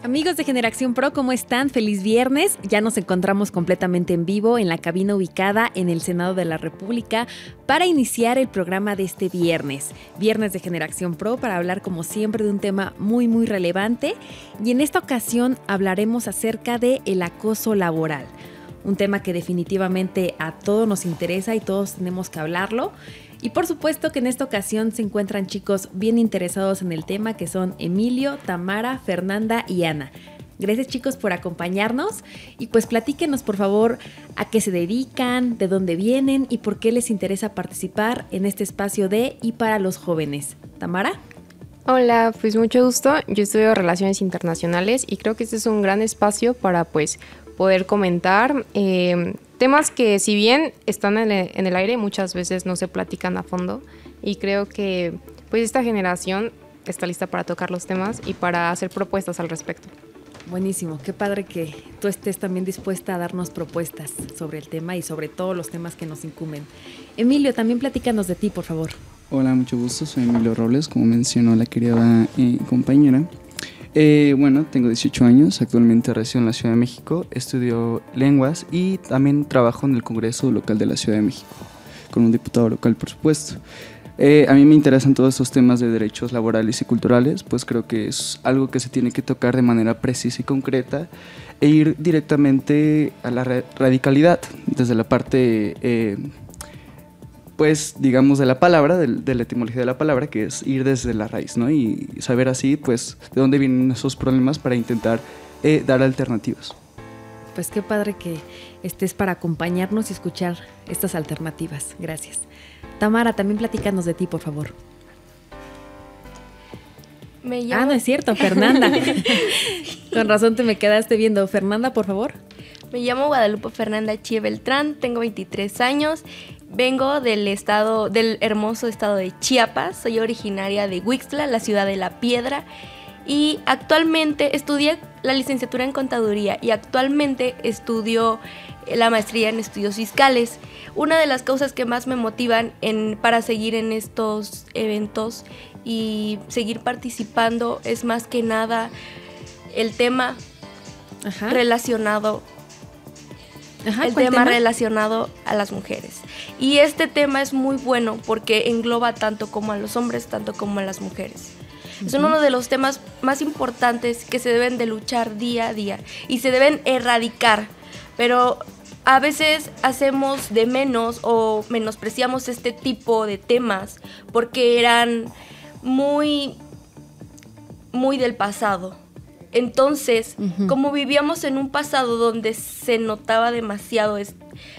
Amigos de Generación Pro, ¿cómo están? Feliz viernes. Ya nos encontramos completamente en vivo en la cabina ubicada en el Senado de la República para iniciar el programa de este viernes. Viernes de Generación Pro, para hablar como siempre de un tema muy relevante. Y en esta ocasión hablaremos acerca del acoso laboral. Un tema que definitivamente a todos nos interesa y todos tenemos que hablarlo. Y por supuesto que en esta ocasión se encuentran chicos bien interesados en el tema, que son Emilio, Tamara, Fernanda y Ana. Gracias, chicos, por acompañarnos y pues platíquenos, por favor, a qué se dedican, de dónde vienen y por qué les interesa participar en este espacio de y para los jóvenes. ¿Tamara? Hola, pues mucho gusto. Yo estudio Relaciones Internacionales y creo que este es un gran espacio para pues poder comentar temas que, si bien están en el aire, muchas veces no se platican a fondo, y creo que pues esta generación está lista para tocar los temas y para hacer propuestas al respecto. Buenísimo, qué padre que tú estés también dispuesta a darnos propuestas sobre el tema y sobre todos los temas que nos incumben. Emilio, también platícanos de ti, por favor. Hola, mucho gusto, soy Emilio Robles, como mencionó la querida compañera. Bueno, tengo 18 años, actualmente resido en la Ciudad de México, estudio lenguas y también trabajo en el Congreso local de la Ciudad de México, con un diputado local, por supuesto. A mí me interesan todos estos temas de derechos laborales y culturales, pues creo que es algo que se tiene que tocar de manera precisa y concreta e ir directamente a la radicalidad, desde la parte pues digamos de la palabra, de la etimología de la palabra, que es ir desde la raíz, ¿no? Y saber así pues de dónde vienen esos problemas para intentar dar alternativas. Pues qué padre que estés para acompañarnos y escuchar estas alternativas. Gracias. Tamara, también platícanos de ti, por favor. Me llamo... no es cierto, Fernanda. Con razón te me quedaste viendo. Fernanda, por favor. Me llamo Guadalupe Fernanda Chie Beltrán, tengo 23 años, vengo del hermoso estado de Chiapas, soy originaria de Huixtla, la ciudad de La Piedra, y actualmente estudié la licenciatura en Contaduría y actualmente estudio la maestría en estudios fiscales. Una de las causas que más me motivan para seguir en estos eventos y seguir participando es más que nada el tema relacionado a las mujeres. Y este tema es muy bueno porque engloba tanto como a los hombres, tanto como a las mujeres. Es uno de los temas más importantes que se deben de luchar día a día y se deben erradicar, pero a veces hacemos de menos o menospreciamos este tipo de temas porque eran muy del pasado. Entonces, como vivíamos en un pasado donde se notaba demasiado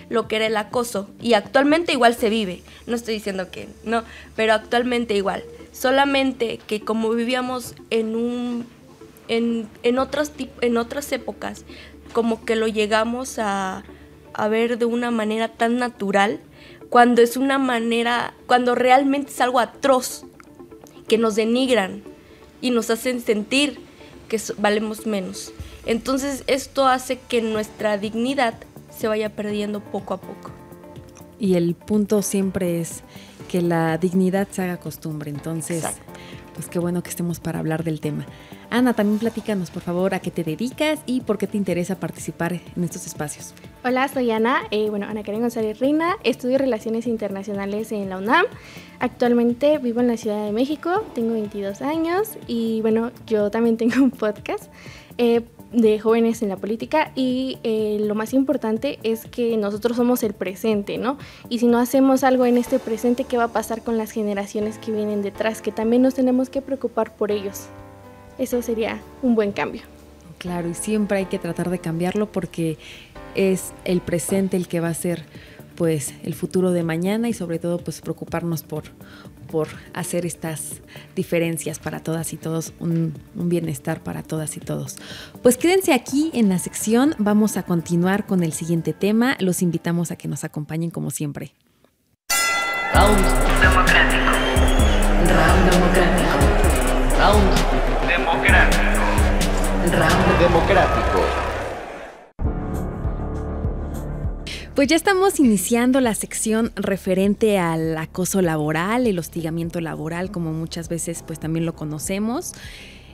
lo que era el acoso, y actualmente igual se vive, no estoy diciendo que no, pero actualmente igual, solamente que como vivíamos en otras épocas, como que lo llegamos a ver de una manera tan natural, cuando realmente es algo atroz, que nos denigran y nos hacen sentir que valemos menos. Entonces esto hace que nuestra dignidad se vaya perdiendo poco a poco. Y el punto siempre es que la dignidad se haga costumbre. Entonces, exacto, pues qué bueno que estemos para hablar del tema. Ana, también platícanos, por favor, a qué te dedicas y por qué te interesa participar en estos espacios. Hola, soy Ana, Ana Karen González Reina, estudio Relaciones Internacionales en la UNAM. Actualmente vivo en la Ciudad de México, tengo 22 años y bueno, yo también tengo un podcast de jóvenes en la política y lo más importante es que nosotros somos el presente, ¿no? Y si no hacemos algo en este presente, ¿qué va a pasar con las generaciones que vienen detrás? Que también nos tenemos que preocupar por ellos. Eso sería un buen cambio. Claro, y siempre hay que tratar de cambiarlo porque es el presente el que va a ser pues el futuro de mañana y sobre todo pues preocuparnos por hacer estas diferencias para todas y todos, un bienestar para todas y todos. Pues quédense aquí en la sección, vamos a continuar con el siguiente tema, los invitamos a que nos acompañen como siempre. Round democrático. Round democrático. Round democrático. Round democrático. Pues ya estamos iniciando la sección referente al acoso laboral, el hostigamiento laboral, como muchas veces pues también lo conocemos.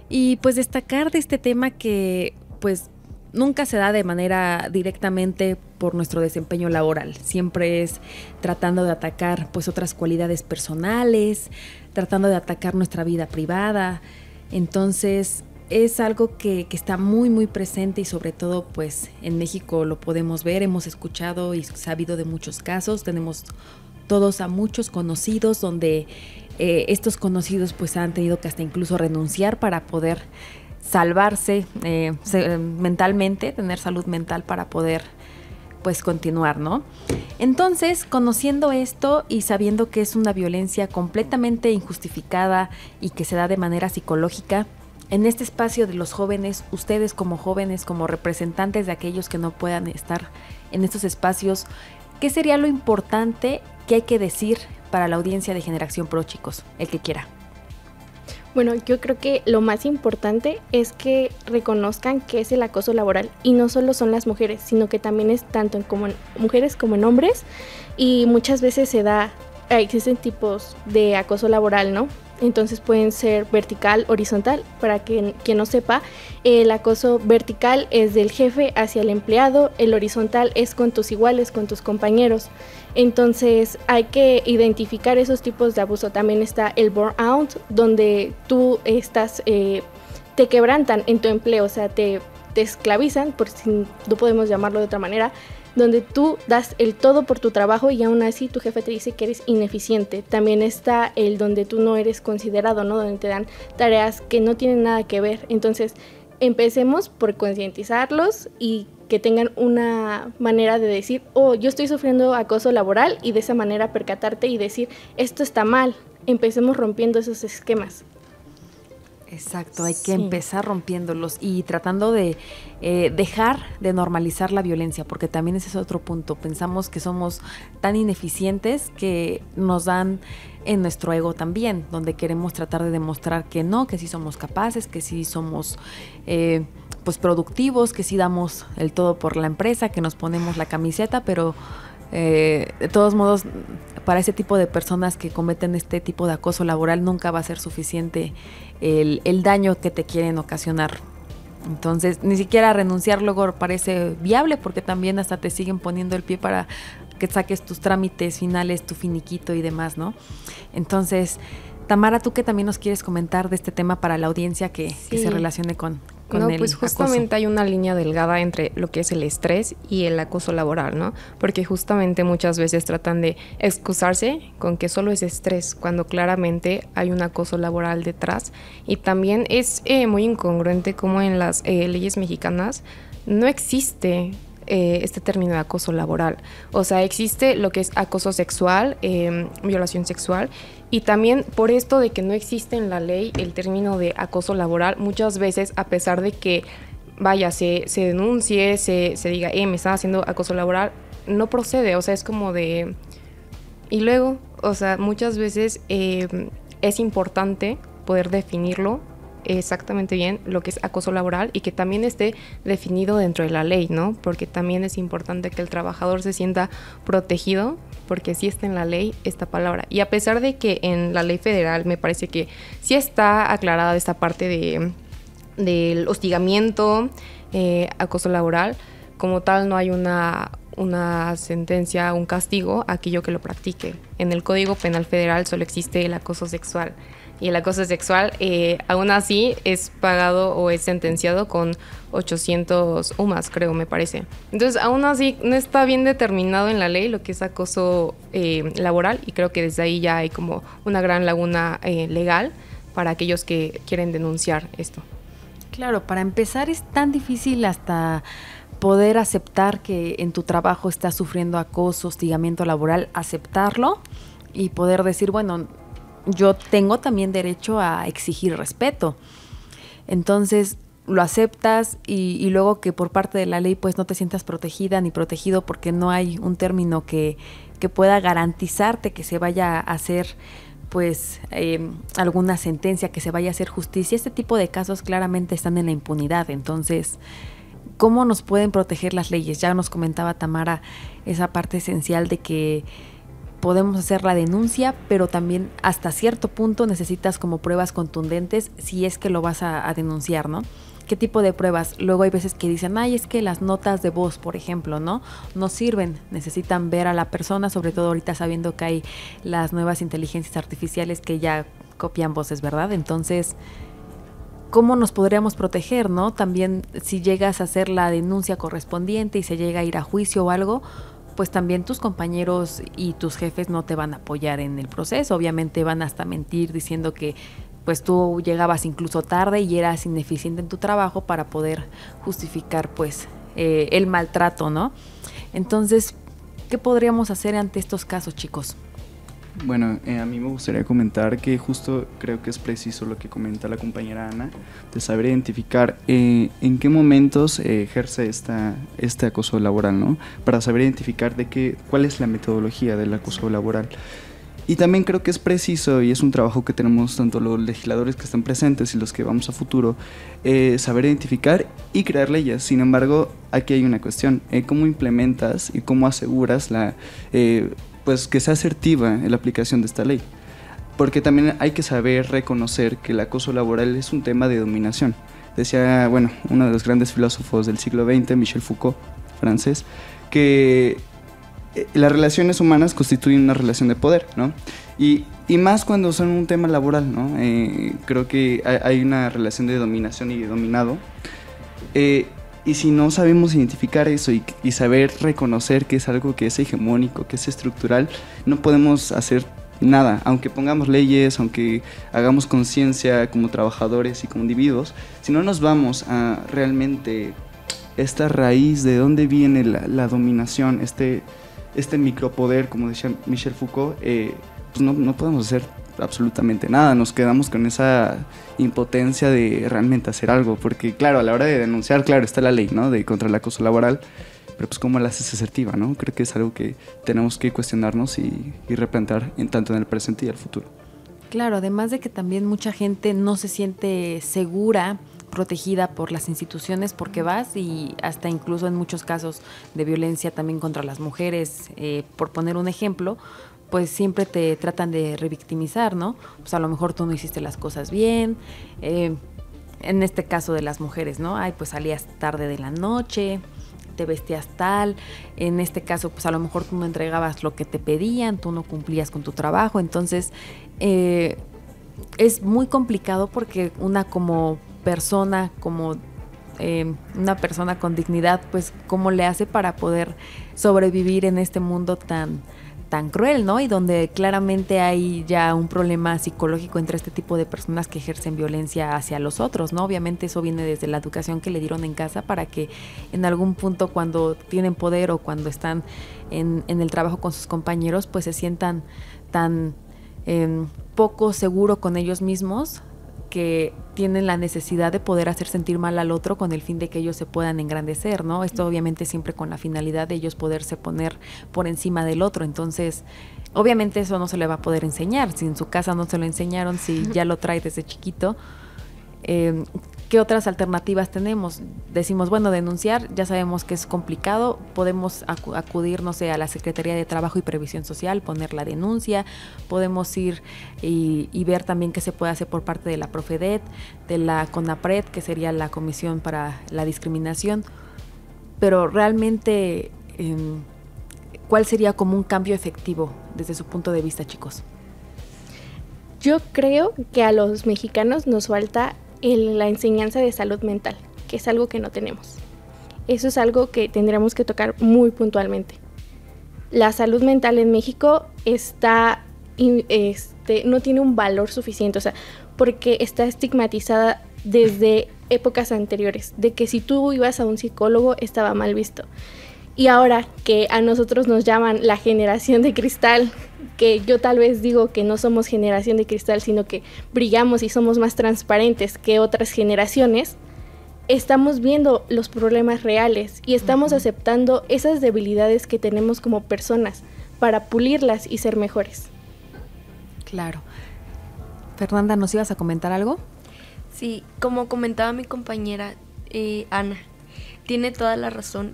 Y pues destacar de este tema que pues nunca se da de manera directamente por nuestro desempeño laboral. Siempre es tratando de atacar pues otras cualidades personales, tratando de atacar nuestra vida privada. Entonces es algo que está muy muy presente y sobre todo pues en México lo podemos ver, hemos escuchado y sabido de muchos casos, tenemos todos a muchos conocidos donde estos conocidos pues han tenido que hasta incluso renunciar para poder salvarse mentalmente, tener salud mental para poder pues continuar, ¿no? Entonces, conociendo esto y sabiendo que es una violencia completamente injustificada y que se da de manera psicológica, en este espacio de los jóvenes, ustedes como jóvenes, como representantes de aquellos que no puedan estar en estos espacios, ¿qué sería lo importante que hay que decir para la audiencia de Generación Pro, chicos? El que quiera. Bueno, yo creo que lo más importante es que reconozcan qué es el acoso laboral y no solo son las mujeres, sino que también es tanto en mujeres como en hombres y muchas veces existen tipos de acoso laboral, ¿no? Entonces pueden ser vertical, horizontal. Para quien no sepa, el acoso vertical es del jefe hacia el empleado, el horizontal es con tus iguales, con tus compañeros. Entonces hay que identificar esos tipos de abuso. También está el burnout, donde tú te quebrantan en tu empleo, o sea, te esclavizan, por si no podemos llamarlo de otra manera, donde tú das el todo por tu trabajo y aún así tu jefe te dice que eres ineficiente. También está el donde tú no eres considerado, ¿no? Donde te dan tareas que no tienen nada que ver. Entonces, empecemos por concientizarlos y que tengan una manera de decir, oh, yo estoy sufriendo acoso laboral, y de esa manera percatarte y decir, esto está mal. Empecemos rompiendo esos esquemas. Exacto, hay que empezar rompiéndolos y tratando de dejar de normalizar la violencia, porque también ese es otro punto. Pensamos que somos tan ineficientes que nos dan en nuestro ego también, donde queremos tratar de demostrar que no, que sí somos capaces, que sí somos pues productivos, que sí damos el todo por la empresa, que nos ponemos la camiseta, pero de todos modos, para ese tipo de personas que cometen este tipo de acoso laboral nunca va a ser suficiente el daño que te quieren ocasionar. Entonces, ni siquiera renunciar luego parece viable, porque también hasta te siguen poniendo el pie para que saques tus trámites finales, tu finiquito y demás, ¿no? Entonces, Tamara, tú que también nos quieres comentar de este tema para la audiencia que se relacione con el pues justamente acoso. hay una línea delgada entre lo que es el estrés y el acoso laboral, ¿no? Porque justamente muchas veces tratan de excusarse con que solo es estrés, cuando claramente hay un acoso laboral detrás. Y también es muy incongruente como en las leyes mexicanas no existe este término de acoso laboral. O sea, existe lo que es acoso sexual, violación sexual, y también por esto de que no existe en la ley el término de acoso laboral, muchas veces, a pesar de que se denuncie, se diga, me están haciendo acoso laboral, no procede. O sea, es como de... Y luego, o sea, muchas veces es importante poder definirlo exactamente bien, lo que es acoso laboral, y que también esté definido dentro de la ley, ¿no? Porque también es importante que el trabajador se sienta protegido, porque sí está en la ley esta palabra. Y a pesar de que en la ley federal me parece que sí está aclarada esta parte del hostigamiento, acoso laboral, como tal no hay una sentencia, un castigo a aquello que lo practique. En el Código Penal Federal solo existe el acoso sexual. Y el acoso sexual, aún así, es pagado o es sentenciado con 800 UMAS, creo, me parece. Entonces, aún así, no está bien determinado en la ley lo que es acoso laboral, y creo que desde ahí ya hay como una gran laguna legal para aquellos que quieren denunciar esto. Claro, para empezar es tan difícil hasta poder aceptar que en tu trabajo estás sufriendo acoso, hostigamiento laboral, aceptarlo y poder decir, bueno, yo tengo también derecho a exigir respeto. Entonces lo aceptas y luego que por parte de la ley pues no te sientas protegida ni protegido porque no hay un término que pueda garantizarte que se vaya a hacer pues alguna sentencia, que se vaya a hacer justicia. Este tipo de casos claramente están en la impunidad. Entonces, ¿cómo nos pueden proteger las leyes? Ya nos comentaba Tamara esa parte esencial de que podemos hacer la denuncia, pero también hasta cierto punto necesitas como pruebas contundentes si es que lo vas a denunciar, ¿no? ¿Qué tipo de pruebas? Luego hay veces que dicen, ay, es que las notas de voz, por ejemplo, ¿no? No sirven, necesitan ver a la persona, sobre todo ahorita sabiendo que hay las nuevas inteligencias artificiales que ya copian voces, ¿verdad? Entonces, ¿cómo nos podríamos proteger, no? También si llegas a hacer la denuncia correspondiente y se llega a ir a juicio o algo, pues también tus compañeros y tus jefes no te van a apoyar en el proceso, obviamente van hasta mentir diciendo que pues tú llegabas incluso tarde y eras ineficiente en tu trabajo para poder justificar pues el maltrato, ¿no? Entonces, ¿qué podríamos hacer ante estos casos, chicos? Bueno, a mí me gustaría comentar que justo creo que es preciso lo que comenta la compañera Ana, de saber identificar en qué momentos ejerce este acoso laboral, ¿no? Para saber identificar cuál es la metodología del acoso laboral. Y también creo que es preciso, y es un trabajo que tenemos tanto los legisladores que están presentes y los que vamos a futuro, saber identificar y crear leyes. Sin embargo, aquí hay una cuestión, ¿cómo implementas y cómo aseguras pues que sea asertiva en la aplicación de esta ley? Porque también hay que saber reconocer que el acoso laboral es un tema de dominación. Decía, bueno, uno de los grandes filósofos del siglo XX, Michel Foucault, francés, que las relaciones humanas constituyen una relación de poder, ¿no? Y más cuando son un tema laboral, ¿no? Creo que hay una relación de dominación y de dominado. Y si no sabemos identificar eso y saber reconocer que es algo que es hegemónico, que es estructural, no podemos hacer nada. Aunque pongamos leyes, aunque hagamos conciencia como trabajadores y como individuos, si no nos vamos a realmente esta raíz de dónde viene la dominación, este micropoder, como decía Michel Foucault, pues no podemos hacer absolutamente nada, nos quedamos con esa impotencia de realmente hacer algo, porque claro, a la hora de denunciar, claro, está la ley, ¿no?, de contra el acoso laboral, pero pues cómo la haces asertiva, ¿no? Creo que es algo que tenemos que cuestionarnos y replantear tanto en el presente y el futuro. Claro, además de que también mucha gente no se siente segura, protegida por las instituciones, porque vas y hasta incluso en muchos casos de violencia también contra las mujeres, por poner un ejemplo, pues siempre te tratan de revictimizar, ¿no? Pues a lo mejor tú no hiciste las cosas bien, en este caso de las mujeres, ¿no? Ay, pues salías tarde de la noche, te vestías tal, en este caso pues a lo mejor tú no entregabas lo que te pedían, tú no cumplías con tu trabajo, entonces es muy complicado porque una como persona, como una persona con dignidad, pues cómo le hace para poder sobrevivir en este mundo tan cruel, ¿no? Y donde claramente hay ya un problema psicológico entre este tipo de personas que ejercen violencia hacia los otros, ¿no? Obviamente eso viene desde la educación que le dieron en casa para que en algún punto cuando tienen poder o cuando están en el trabajo con sus compañeros, pues se sientan tan poco seguro con ellos mismos que tienen la necesidad de poder hacer sentir mal al otro con el fin de que ellos se puedan engrandecer, ¿no? Esto obviamente siempre con la finalidad de ellos poderse poner por encima del otro. Entonces, obviamente eso no se le va a poder enseñar. Si en su casa no se lo enseñaron, si ya lo trae desde chiquito, ¿qué otras alternativas tenemos? Decimos, bueno, denunciar, ya sabemos que es complicado, podemos acudir, no sé, a la Secretaría de Trabajo y Previsión Social, poner la denuncia, podemos ir y ver también qué se puede hacer por parte de la Profedet, de la CONAPRED, que sería la Comisión para la Discriminación, pero realmente, ¿cuál sería como un cambio efectivo desde su punto de vista, chicos? Yo creo que a los mexicanos nos falta la enseñanza de salud mental, que es algo que no tenemos. Eso es algo que tendremos que tocar muy puntualmente. La salud mental en México no tiene un valor suficiente, o sea, porque está estigmatizada desde épocas anteriores, de que si tú ibas a un psicólogo estaba mal visto. Y ahora que a nosotros nos llaman la generación de cristal, que yo tal vez digo que no somos generación de cristal, sino que brillamos y somos más transparentes que otras generaciones, estamos viendo los problemas reales y estamos aceptando esas debilidades que tenemos como personas para pulirlas y ser mejores. Claro. Fernanda, ¿nos ibas a comentar algo? Sí, como comentaba mi compañera Ana, tiene toda la razón.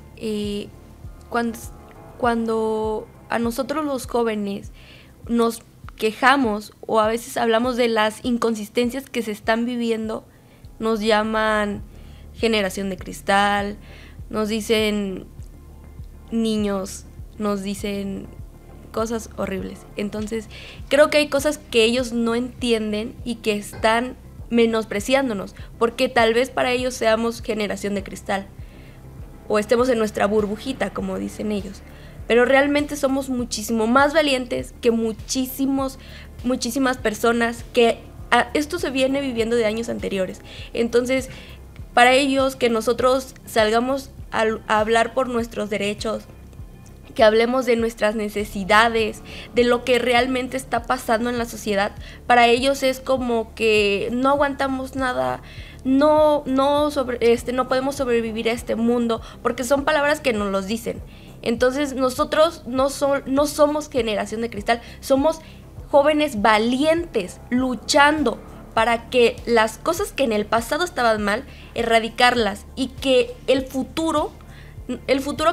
Cuando a nosotros los jóvenes nos quejamos o a veces hablamos de las inconsistencias que se están viviendo, nos llaman generación de cristal, nos dicen niños, nos dicen cosas horribles. Entonces, creo que hay cosas que ellos no entienden y que están menospreciándonos, porque tal vez para ellos seamos generación de cristal o estemos en nuestra burbujita, como dicen ellos. Pero realmente somos muchísimo más valientes que muchísimas personas que esto se viene viviendo de años anteriores. Entonces, para ellos, que nosotros salgamos a hablar por nuestros derechos, que hablemos de nuestras necesidades, de lo que realmente está pasando en la sociedad, para ellos es como que no aguantamos nada, no podemos sobrevivir a este mundo, porque son palabras que nos los dicen. Entonces nosotros no somos generación de cristal, somos jóvenes valientes, luchando para que las cosas que en el pasado estaban mal, erradicarlas, y que el futuro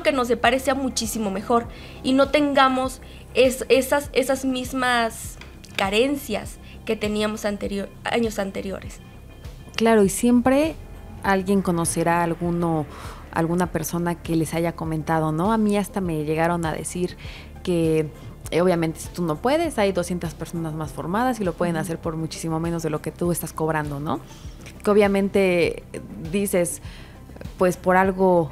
que nos depare sea muchísimo mejor y no tengamos esas mismas carencias que teníamos años anteriores. Claro, y siempre alguien conocerá alguna persona que les haya comentado, ¿no? A mí hasta me llegaron a decir que obviamente si tú no puedes, hay 200 personas más formadas y lo pueden hacer por muchísimo menos de lo que tú estás cobrando, ¿no? Que obviamente dices, pues por algo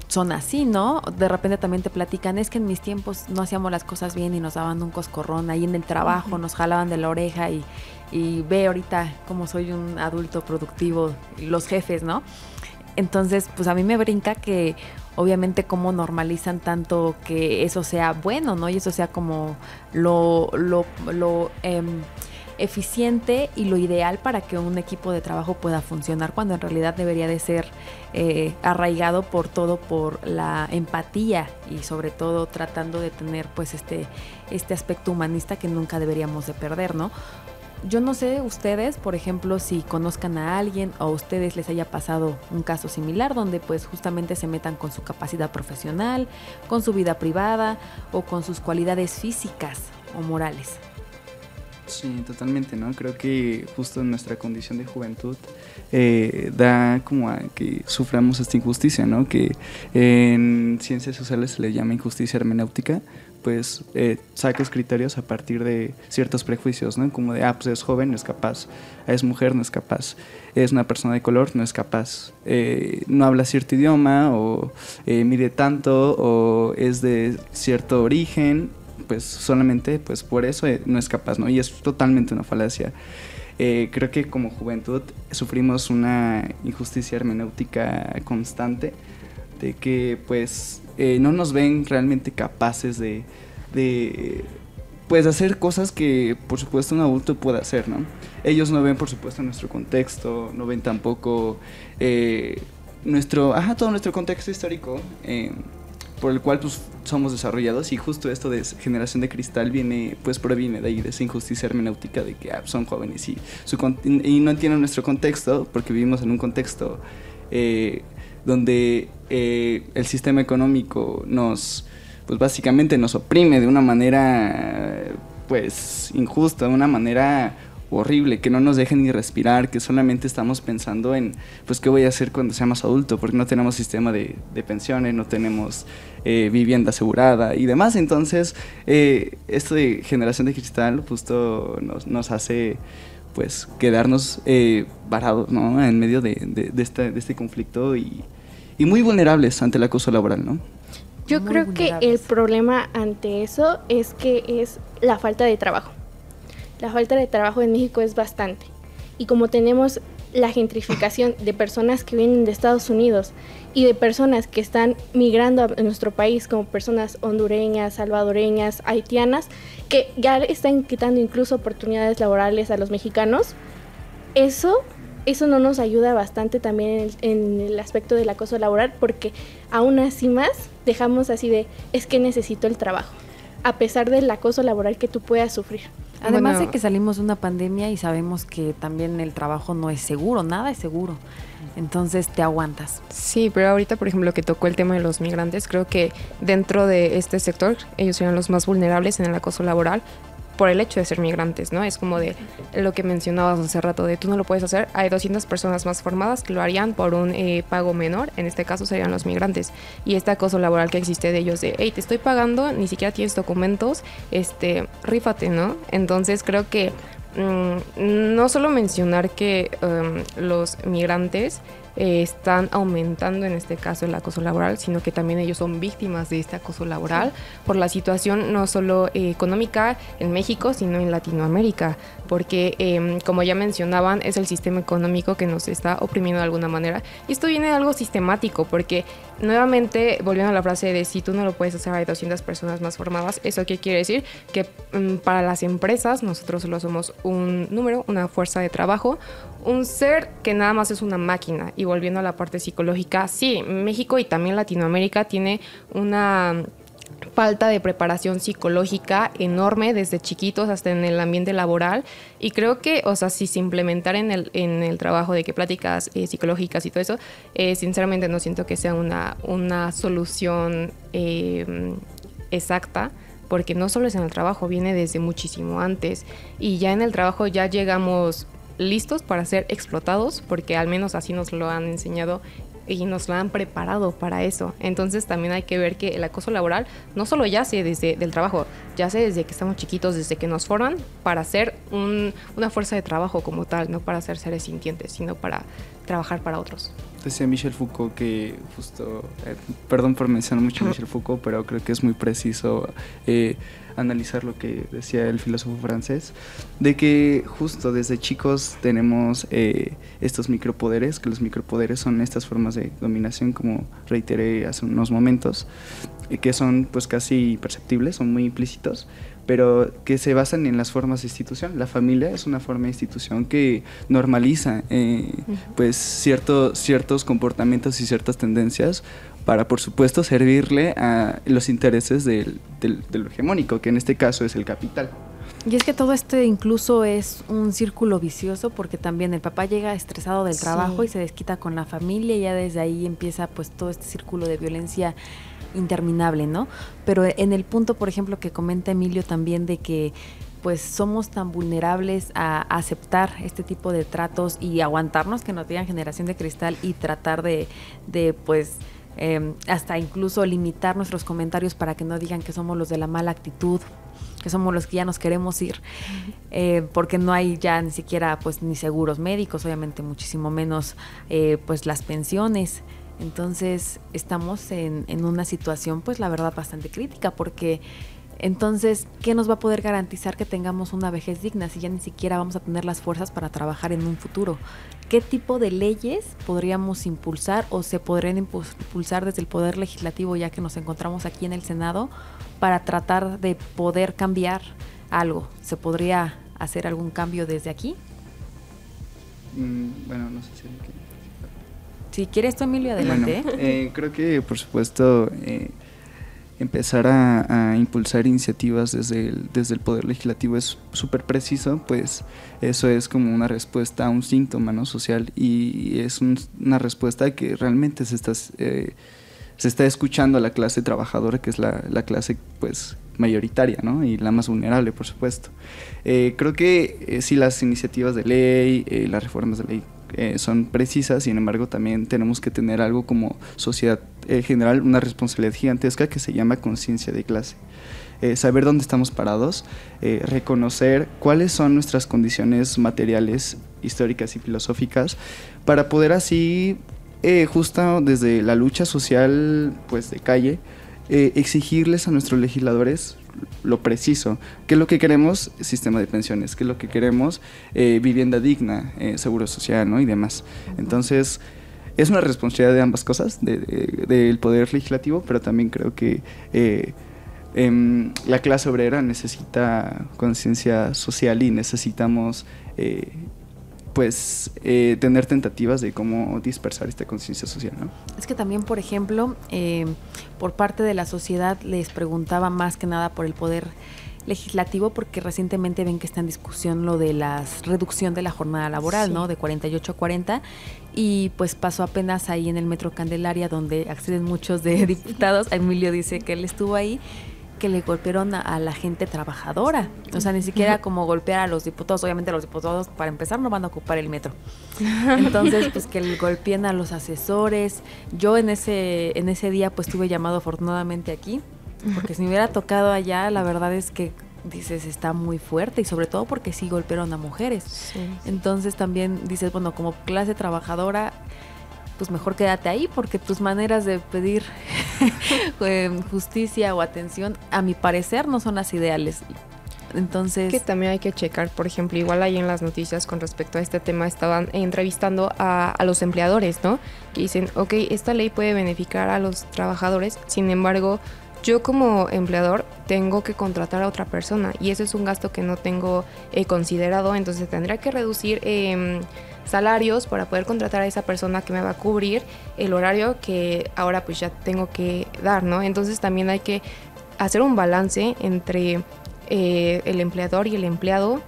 son así, ¿no? De repente también te platican, es que en mis tiempos no hacíamos las cosas bien y nos daban un coscorrón ahí en el trabajo, nos jalaban de la oreja y ve ahorita cómo soy un adulto productivo, los jefes, ¿no? Entonces, pues a mí me brinca que obviamente cómo normalizan tanto que eso sea bueno, ¿no? Y eso sea como lo eficiente y lo ideal para que un equipo de trabajo pueda funcionar, cuando en realidad debería de ser arraigado por la empatía y sobre todo tratando de tener pues este aspecto humanista que nunca deberíamos de perder, ¿no? Yo no sé ustedes, por ejemplo, si conozcan a alguien o a ustedes les haya pasado un caso similar donde pues justamente se metan con su capacidad profesional, con su vida privada o con sus cualidades físicas o morales. Sí, totalmente, ¿no? Creo que justo en nuestra condición de juventud da como a que suframos esta injusticia, ¿no? Que en ciencias sociales se le llama injusticia hermenéutica, pues sacas criterios a partir de ciertos prejuicios, ¿no? Como de, pues es joven, no es capaz, es mujer, no es capaz, es una persona de color, no es capaz, no habla cierto idioma o mide tanto o es de cierto origen, pues solamente pues por eso no es capaz, ¿no? Y es totalmente una falacia. Creo que como juventud sufrimos una injusticia hermenéutica constante de que pues no nos ven realmente capaces de pues hacer cosas que por supuesto un adulto puede hacer, ¿no? Ellos no ven por supuesto nuestro contexto, no ven tampoco todo nuestro contexto histórico por el cual pues somos desarrollados, y justo esto de generación de cristal proviene de ahí, de esa injusticia hermenéutica de que son jóvenes y no entienden nuestro contexto, porque vivimos en un contexto donde el sistema económico pues básicamente nos oprime de una manera pues injusta, de una manera horrible, que no nos dejen ni respirar, que solamente estamos pensando en pues qué voy a hacer cuando sea más adulto, porque no tenemos sistema de pensiones, no tenemos vivienda asegurada y demás. Entonces esto de generación de cristal justo nos hace pues quedarnos varados, ¿no? En medio de este conflicto y muy vulnerables ante el acoso laboral, ¿no? Yo Muy creo que vulnerables. el problema ante eso es que es la falta de trabajo. La falta de trabajo en México es bastante. Y como tenemos la gentrificación de personas que vienen de Estados Unidos y de personas que están migrando a nuestro país, como personas hondureñas, salvadoreñas, haitianas, que ya están quitando incluso oportunidades laborales a los mexicanos, eso no nos ayuda bastante también en el aspecto del acoso laboral, porque aún así más dejamos así de, es que necesito el trabajo, a pesar del acoso laboral que tú puedas sufrir. Además de que salimos de una pandemia y sabemos que también el trabajo no es seguro, nada es seguro. Entonces te aguantas. Sí, pero ahorita, por ejemplo, que tocó el tema de los migrantes, creo que dentro de este sector ellos serían los más vulnerables en el acoso laboral por el hecho de ser migrantes, ¿no? Es como de lo que mencionabas hace rato, de tú no lo puedes hacer, hay 200 personas más formadas que lo harían por un pago menor, en este caso serían los migrantes, y este acoso laboral que existe de ellos de, hey, te estoy pagando, ni siquiera tienes documentos, rífate, ¿no? Entonces creo que no solo mencionar que los migrantes están aumentando en este caso el acoso laboral, sino que también ellos son víctimas de este acoso laboral por la situación no solo económica en México, sino en Latinoamérica, porque como ya mencionaban, es el sistema económico que nos está oprimiendo de alguna manera, y esto viene de algo sistemático, porque nuevamente, volviendo a la frase de si tú no lo puedes hacer, hay 200 personas más formadas, ¿eso qué quiere decir? Que para las empresas nosotros solo somos un número, una fuerza de trabajo, un ser que nada más es una máquina. Y volviendo a la parte psicológica, sí, México y también Latinoamérica tiene una falta de preparación psicológica enorme desde chiquitos hasta en el ambiente laboral, y creo que, o sea, si se implementara en el trabajo de que pláticas psicológicas y todo eso, sinceramente no siento que sea una solución exacta, porque no solo es en el trabajo, viene desde muchísimo antes, y ya en el trabajo ya llegamos listos para ser explotados, porque al menos así nos lo han enseñado y nos lo han preparado para eso. Entonces también hay que ver que el acoso laboral no solo yace desde el trabajo, yace desde que estamos chiquitos, desde que nos forman para ser una fuerza de trabajo como tal, no para ser seres sintientes, sino para trabajar para otros. Decía Michel Foucault que justo, perdón por mencionar mucho a Michel Foucault, pero creo que es muy preciso analizar lo que decía el filósofo francés, de que justo desde chicos tenemos estos micropoderes, que los micropoderes son estas formas de dominación, como reiteré hace unos momentos, que son pues casi imperceptibles, son muy implícitos, pero que se basan en las formas de institución. La familia es una forma de institución que normaliza pues ciertos comportamientos y ciertas tendencias para, por supuesto, servirle a los intereses de lo hegemónico, que en este caso es el capital. Y es que todo esto incluso es un círculo vicioso, porque también el papá llega estresado del trabajo y se desquita con la familia, y ya desde ahí empieza pues todo este círculo de violencia interminable, ¿no? Pero en el punto, por ejemplo, que comenta Emilio también, de que pues somos tan vulnerables a aceptar este tipo de tratos y aguantarnos que nos digan generación de cristal, y tratar de pues hasta incluso limitar nuestros comentarios para que no digan que somos los de la mala actitud, que somos los que ya nos queremos ir, porque no hay ya ni siquiera pues ni seguros médicos, obviamente muchísimo menos pues las pensiones. Entonces estamos en una situación pues la verdad bastante crítica, porque entonces ¿qué nos va a poder garantizar que tengamos una vejez digna si ya ni siquiera vamos a tener las fuerzas para trabajar en un futuro? ¿Qué tipo de leyes podríamos impulsar o se podrían impulsar desde el Poder Legislativo, ya que nos encontramos aquí en el Senado, para tratar de poder cambiar algo? ¿Se podría hacer algún cambio desde aquí? Bueno, no sé si... Si quieres tú, Emilio, adelante. Bueno, creo que, por supuesto, empezar a impulsar iniciativas desde el Poder Legislativo es súper preciso, pues eso es como una respuesta a un síntoma, ¿no?, social, y es una respuesta que realmente se está escuchando a la clase trabajadora, que es la clase pues mayoritaria, ¿no?, y la más vulnerable, por supuesto. Creo que sí, las iniciativas de ley, las reformas de ley son precisas, sin embargo también tenemos que tener algo como sociedad general, una responsabilidad gigantesca que se llama conciencia de clase. Saber dónde estamos parados, reconocer cuáles son nuestras condiciones materiales, históricas y filosóficas, para poder así, justo desde la lucha social pues de calle, exigirles a nuestros legisladores lo preciso. ¿Qué es lo que queremos? Sistema de pensiones. ¿Qué es lo que queremos? Vivienda digna, seguro social, ¿no?, y demás. Entonces, es una responsabilidad de ambas cosas, del Poder Legislativo, pero también creo que la clase obrera necesita conciencia social, y necesitamos tener tentativas de cómo dispersar esta conciencia social, ¿no? Es que también, por ejemplo, por parte de la sociedad les preguntaba más que nada por el poder legislativo, porque recientemente ven que está en discusión lo de la reducción de la jornada laboral, sí, ¿no? De 48 a 40, y pues pasó apenas ahí en el Metro Candelaria, donde acceden muchos de diputados. Emilio dice que él estuvo ahí, que le golpearon a la gente trabajadora, o sea, ni siquiera como golpear a los diputados. Obviamente los diputados, para empezar, no van a ocupar el metro, entonces pues que le golpeen a los asesores. Yo en ese día pues tuve llamado afortunadamente aquí, porque si me hubiera tocado allá, la verdad es que dices, está muy fuerte, y sobre todo porque sí golpearon a mujeres, sí. Entonces también dices, bueno, como clase trabajadora, pues mejor quédate ahí, porque tus maneras de pedir justicia o atención, a mi parecer, no son las ideales. Entonces, que también hay que checar, por ejemplo, igual ahí en las noticias con respecto a este tema estaban entrevistando a los empleadores, ¿no? Que dicen, ok, esta ley puede beneficiar a los trabajadores, sin embargo, yo como empleador tengo que contratar a otra persona, y ese es un gasto que no tengo considerado, entonces tendría que reducir salarios para poder contratar a esa persona que me va a cubrir el horario que ahora pues ya tengo que dar, ¿no? Entonces también hay que hacer un balance entre el empleador y el empleado,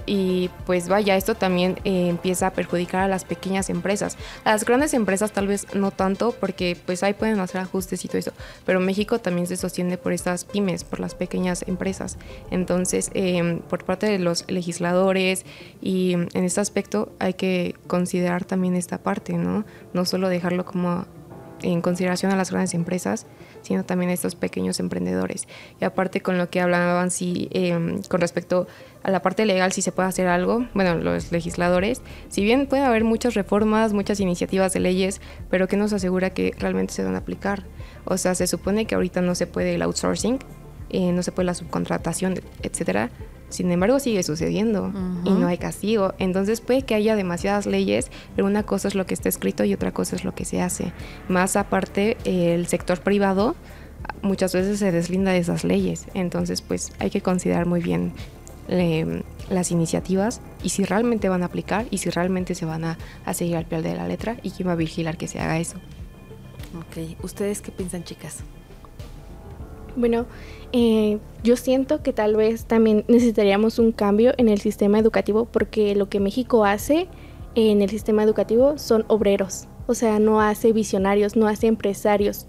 y pues vaya, esto también empieza a perjudicar a las pequeñas empresas. A las grandes empresas tal vez no tanto, porque pues ahí pueden hacer ajustes y todo eso, pero México también se sostiene por estas pymes, por las pequeñas empresas. Entonces, por parte de los legisladores, y en este aspecto hay que considerar también esta parte, ¿no? No solo dejarlo como en consideración a las grandes empresas, sino también a estos pequeños emprendedores. Y aparte, con lo que hablaban, sí, con respecto a la parte legal, si se puede hacer algo, bueno, los legisladores, si bien puede haber muchas reformas, muchas iniciativas de leyes, pero ¿qué nos asegura que realmente se van a aplicar? O sea, se supone que ahorita no se puede el outsourcing, no se puede la subcontratación, etcétera. Sin embargo, sigue sucediendo y no hay castigo. Entonces puede que haya demasiadas leyes, pero una cosa es lo que está escrito y otra cosa es lo que se hace. Más aparte, el sector privado muchas veces se deslinda de esas leyes. Entonces, pues hay que considerar muy bien las iniciativas, y si realmente van a aplicar, y si realmente se van a seguir al pie de la letra, y quién va a vigilar que se haga eso. Ok, ¿ustedes qué piensan, chicas? Bueno, yo siento que tal vez también necesitaríamos un cambio en el sistema educativo, porque lo que México hace en el sistema educativo son obreros, o sea, no hace visionarios, no hace empresarios.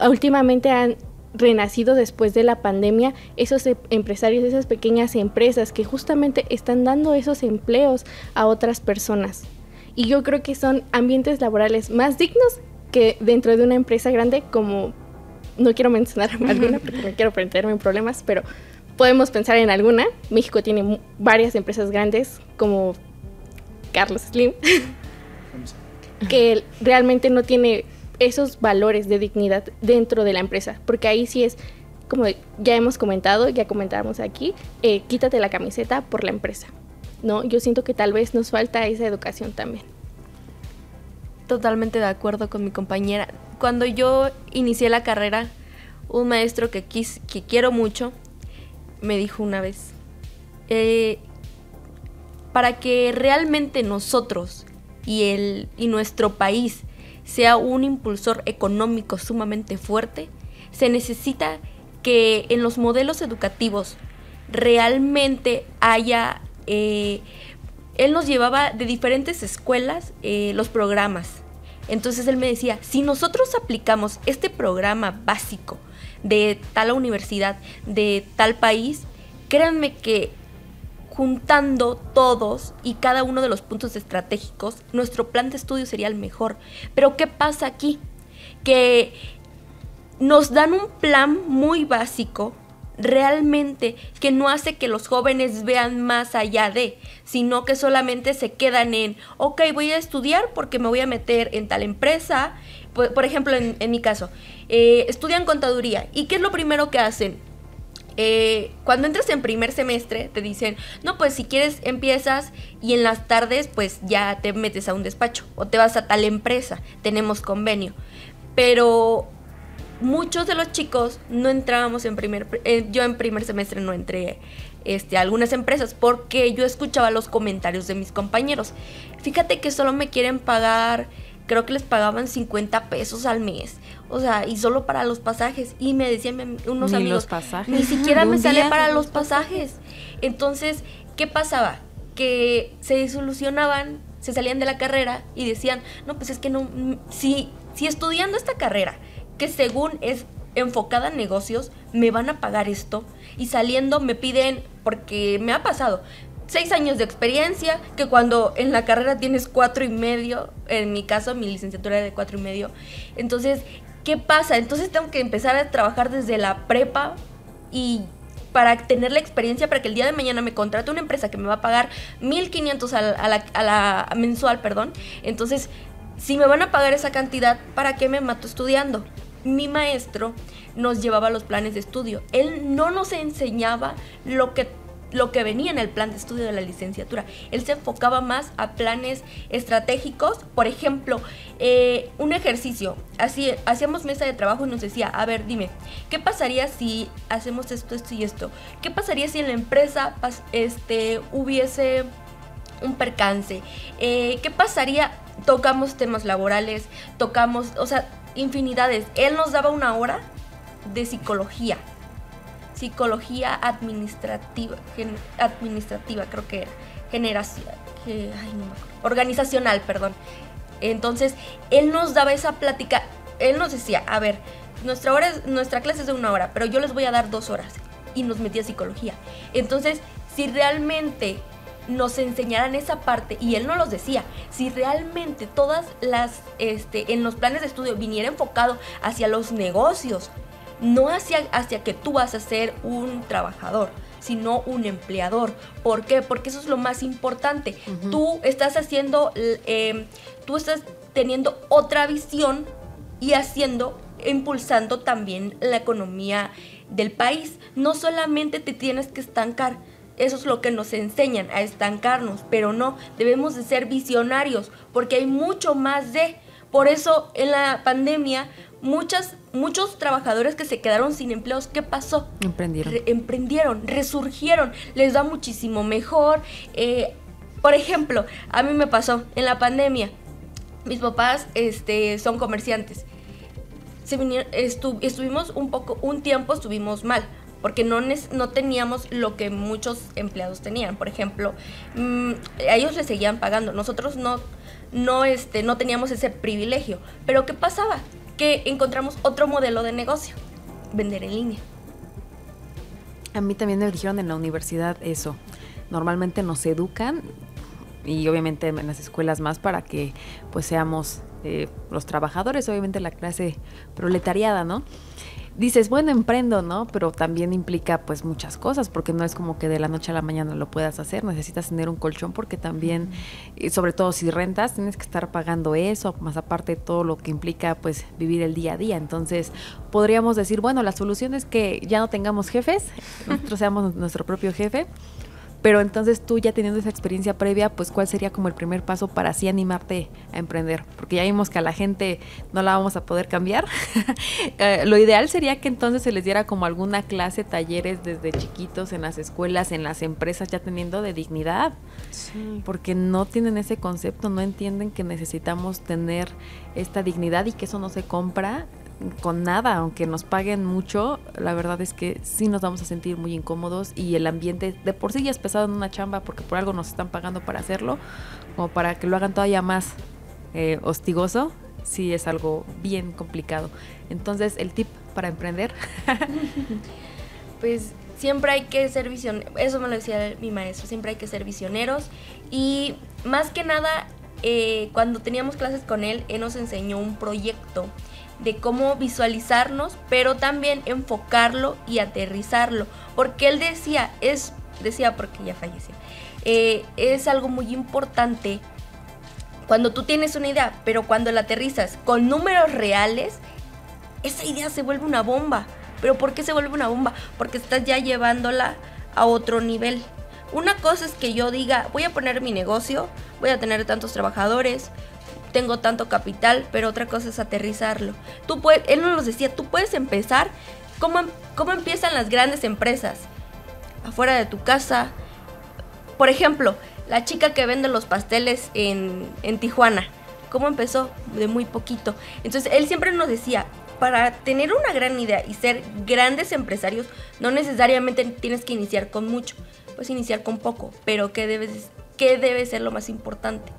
Últimamente han renacido después de la pandemia esos empresarios, esas pequeñas empresas que justamente están dando esos empleos a otras personas. Y yo creo que son ambientes laborales más dignos que dentro de una empresa grande, como... No quiero mencionar alguna porque no quiero meterme en problemas, pero podemos pensar en alguna. México tiene varias empresas grandes, como Carlos Slim, que realmente no tiene esos valores de dignidad dentro de la empresa, porque ahí sí es, como ya hemos comentado, ya comentamos aquí, quítate la camiseta por la empresa, ¿no? Yo siento que tal vez nos falta esa educación también. Totalmente de acuerdo con mi compañera. Cuando yo inicié la carrera, un maestro que quiero mucho me dijo una vez, para que realmente nosotros y nuestro país sea un impulsor económico sumamente fuerte, se necesita que en los modelos educativos realmente haya... él nos llevaba de diferentes escuelas los programas. Entonces él me decía, si nosotros aplicamos este programa básico de tal universidad, de tal país, créanme que juntando todos y cada uno de los puntos estratégicos, nuestro plan de estudio sería el mejor. Pero ¿qué pasa aquí? Que nos dan un plan muy básico, realmente, que no hace que los jóvenes vean más allá de, sino que solamente se quedan en, ok, voy a estudiar porque me voy a meter en tal empresa. Por ejemplo, en mi caso, estudian contaduría. ¿Y qué es lo primero que hacen? Cuando entras en primer semestre, te dicen, no, pues si quieres empiezas y en las tardes pues ya te metes a un despacho o te vas a tal empresa, tenemos convenio. Pero... muchos de los chicos no entrábamos yo en primer semestre no entré a algunas empresas porque yo escuchaba los comentarios de mis compañeros. Fíjate que solo me quieren pagar creo que les pagaban 50 pesos al mes. O sea, y solo para los pasajes. Y me decían unos amigos, los pasajes. ni siquiera me sale día para los pasajes. Entonces, ¿qué pasaba? Que se desilusionaban, se salían de la carrera y decían, no, pues es que no, si estudiando esta carrera, que según es enfocada en negocios, me van a pagar esto, y saliendo me piden, porque me ha pasado, 6 años de experiencia, que cuando en la carrera tienes 4.5, en mi caso mi licenciatura era de 4.5, entonces, ¿qué pasa? Entonces tengo que empezar a trabajar desde la prepa y para tener la experiencia, para que el día de mañana me contrate una empresa que me va a pagar 1.500 a la mensual, perdón. Entonces, si me van a pagar esa cantidad, ¿para qué me mato estudiando? Mi maestro nos llevaba los planes de estudio. Él no nos enseñaba lo que venía en el plan de estudio de la licenciatura. Él se enfocaba más a planes estratégicos. Por ejemplo, un ejercicio. Así, hacíamos mesa de trabajo y nos decía, a ver, dime, ¿qué pasaría si hacemos esto, esto y esto? ¿Qué pasaría si en la empresa hubiese un percance? ¿Qué pasaría? Tocamos temas laborales, tocamos, o sea, infinidades. Él nos daba una hora de psicología administrativa, creo que era, organizacional, perdón. Entonces, él nos daba esa plática, él nos decía, a ver, nuestra clase es de 1 hora, pero yo les voy a dar 2 horas, y nos metía psicología. Entonces, si realmente nos enseñaran esa parte, y él no los decía, si realmente todas las, en los planes de estudio viniera enfocado hacia los negocios, no hacia que tú vas a ser un trabajador, sino un empleador. ¿Por qué? Porque eso es lo más importante. Uh-huh. Tú estás teniendo otra visión y impulsando también la economía del país. No solamente te tienes que estancar. Eso es lo que nos enseñan, a estancarnos, pero no, debemos de ser visionarios, porque hay mucho más de. Por eso en la pandemia muchos trabajadores que se quedaron sin empleos, ¿qué pasó? Emprendieron, resurgieron, les va muchísimo mejor. Por ejemplo, a mí me pasó en la pandemia, mis papás son comerciantes. Estuvimos un tiempo estuvimos mal, porque no teníamos lo que muchos empleados tenían. Por ejemplo, a ellos les seguían pagando, nosotros no teníamos ese privilegio. Pero ¿qué pasaba? Que encontramos otro modelo de negocio, vender en línea. A mí también me dijeron en la universidad eso. Normalmente nos educan, y obviamente en las escuelas más, para que pues seamos los trabajadores, obviamente la clase proletariada, ¿no? Dices, bueno, emprendo, ¿no? Pero también implica pues muchas cosas, porque no es como que de la noche a la mañana lo puedas hacer. Necesitas tener un colchón, porque también, sobre todo si rentas, tienes que estar pagando eso, más aparte todo lo que implica pues vivir el día a día. Entonces podríamos decir, bueno, la solución es que ya no tengamos jefes, nosotros seamos nuestro propio jefe. Pero entonces tú, ya teniendo esa experiencia previa, pues ¿cuál sería como el primer paso para así animarte a emprender? Porque ya vimos que a la gente no la vamos a poder cambiar. Lo ideal sería que entonces se les diera como alguna clase, talleres desde chiquitos en las escuelas, en las empresas, ya teniendo de dignidad. Sí. Porque no tienen ese concepto, no entienden que necesitamos tener esta dignidad y que eso no se compra con nada. Aunque nos paguen mucho, la verdad es que sí nos vamos a sentir muy incómodos, y el ambiente de por sí ya es pesado en una chamba, porque por algo nos están pagando para hacerlo, como para que lo hagan todavía más hostigoso, sí es algo bien complicado. Entonces, el tip para emprender. Pues siempre hay que ser visioneros, eso me lo decía mi maestro, siempre hay que ser visioneros, y más que nada, cuando teníamos clases con él nos enseñó un proyecto de cómo visualizarnos, pero también enfocarlo y aterrizarlo, porque él decía porque ya falleció, es algo muy importante cuando tú tienes una idea, pero cuando la aterrizas con números reales, esa idea se vuelve una bomba. ¿Pero por qué se vuelve una bomba? Porque estás ya llevándola a otro nivel. Una cosa es que yo diga, voy a poner mi negocio, voy a tener tantos trabajadores, tengo tanto capital, pero otra cosa es aterrizarlo. Él nos decía, tú puedes empezar, ¿cómo empiezan las grandes empresas? Afuera de tu casa. Por ejemplo, la chica que vende los pasteles en Tijuana. ¿Cómo empezó? De muy poquito. Entonces él siempre nos decía, para tener una gran idea y ser grandes empresarios, no necesariamente tienes que iniciar con mucho, puedes iniciar con poco, pero ¿qué debe ser lo más importante?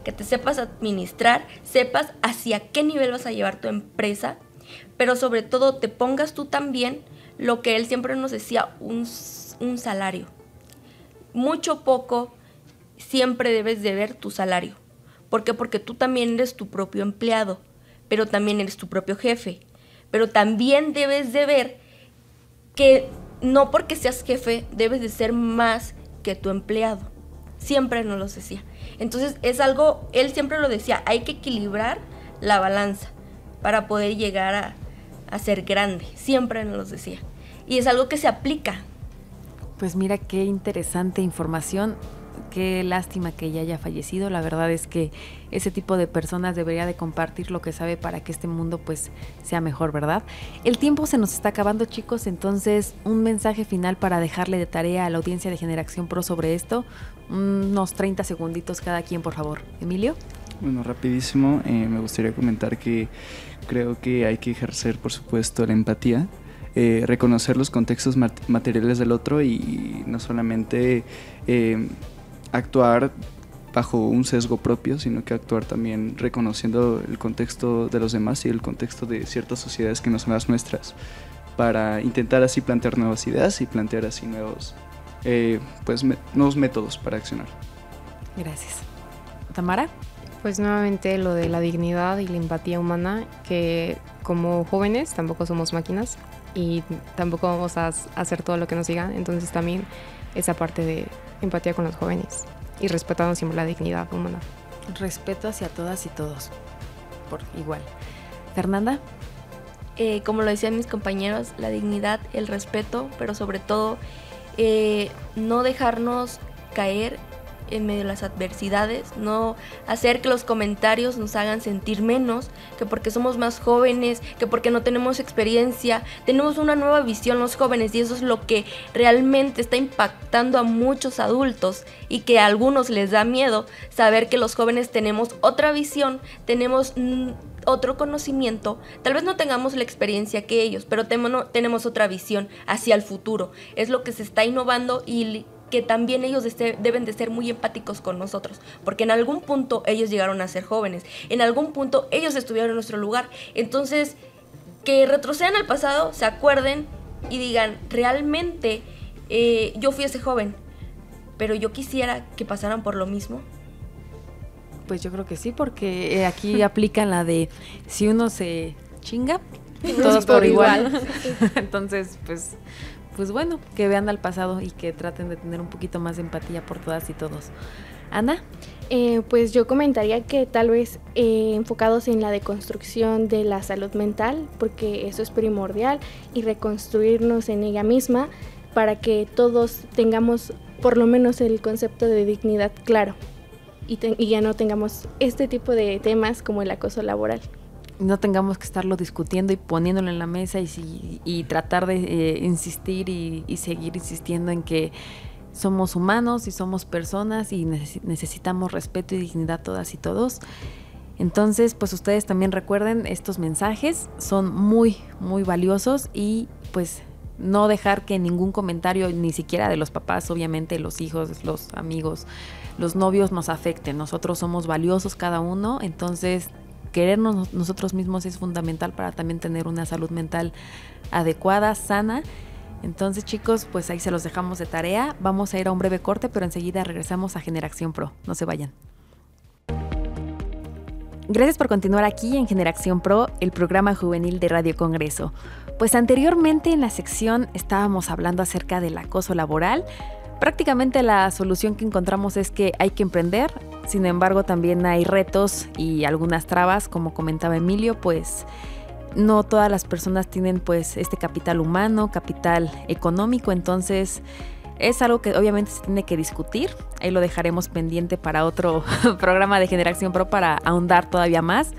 Que te sepas administrar, sepas hacia qué nivel vas a llevar tu empresa, pero sobre todo te pongas tú también lo que él siempre nos decía, un salario. Mucho poco, siempre debes de ver tu salario. ¿Por qué? Porque tú también eres tu propio empleado, pero también eres tu propio jefe. Pero también debes de ver que no porque seas jefe debes de ser más que tu empleado. Siempre nos lo decía. Entonces es algo, él siempre lo decía, hay que equilibrar la balanza para poder llegar a ser grande. Siempre nos lo decía. Y es algo que se aplica. Pues mira qué interesante información. Qué lástima que ella haya fallecido. La verdad es que ese tipo de personas debería de compartir lo que sabe para que este mundo pues sea mejor, ¿verdad? El tiempo se nos está acabando, chicos, entonces un mensaje final para dejarle de tarea a la audiencia de Generación Pro sobre esto. Unos 30 segunditos cada quien, por favor. Emilio. Bueno, rapidísimo, me gustaría comentar que creo que hay que ejercer, por supuesto, la empatía. Reconocer los contextos materiales del otro y no solamente actuar bajo un sesgo propio, sino que actuar también reconociendo el contexto de los demás y el contexto de ciertas sociedades que no son las nuestras, para intentar así plantear nuevas ideas y plantear así nuevos métodos para accionar. Gracias. ¿Tamara? Pues nuevamente lo de la dignidad y la empatía humana, que como jóvenes tampoco somos máquinas y tampoco vamos a hacer todo lo que nos digan, entonces también esa parte de empatía con los jóvenes y respetando siempre la dignidad humana. Respeto hacia todas y todos, por igual. ¿Fernanda? Como lo decían mis compañeros, la dignidad, el respeto, pero sobre todo no dejarnos caer en medio de las adversidades, no hacer que los comentarios nos hagan sentir menos, que porque somos más jóvenes, que porque no tenemos experiencia, tenemos una nueva visión los jóvenes y eso es lo que realmente está impactando a muchos adultos y que a algunos les da miedo saber que los jóvenes tenemos otra visión, tenemos otro conocimiento, tal vez no tengamos la experiencia que ellos, pero tenemos otra visión hacia el futuro, es lo que se está innovando y que también ellos deben de ser muy empáticos con nosotros, porque en algún punto ellos llegaron a ser jóvenes, en algún punto ellos estuvieron en nuestro lugar, entonces que retrocedan al pasado, se acuerden y digan, realmente yo fui ese joven, pero yo quisiera que pasaran por lo mismo. Pues yo creo que sí, porque aquí aplican la de si uno se chinga, todos por igual. Entonces, pues bueno, que vean al pasado y que traten de tener un poquito más de empatía por todas y todos. ¿Ana? Pues yo comentaría que tal vez enfocados en la deconstrucción de la salud mental, porque eso es primordial, y reconstruirnos en ella misma para que todos tengamos por lo menos el concepto de dignidad claro y ya no tengamos este tipo de temas como el acoso laboral. No tengamos que estarlo discutiendo y poniéndolo en la mesa y tratar de insistir y seguir insistiendo en que somos humanos y somos personas y necesitamos respeto y dignidad todas y todos. Entonces, pues ustedes también recuerden, estos mensajes son muy, muy valiosos y pues no dejar que ningún comentario, ni siquiera de los papás, obviamente los hijos, los amigos, los novios nos afecten. Nosotros somos valiosos cada uno, entonces querernos nosotros mismos es fundamental para también tener una salud mental adecuada, sana. Entonces, chicos, pues ahí se los dejamos de tarea. Vamos a ir a un breve corte, pero enseguida regresamos a Generación Pro. No se vayan. Gracias por continuar aquí en Generación Pro, el programa juvenil de Radio Congreso. Pues anteriormente en la sección estábamos hablando acerca del acoso laboral. Prácticamente la solución que encontramos es que hay que emprender, sin embargo también hay retos y algunas trabas, como comentaba Emilio, pues no todas las personas tienen pues este capital humano, capital económico, entonces es algo que obviamente se tiene que discutir, ahí lo dejaremos pendiente para otro programa de Generación Pro para ahondar todavía más,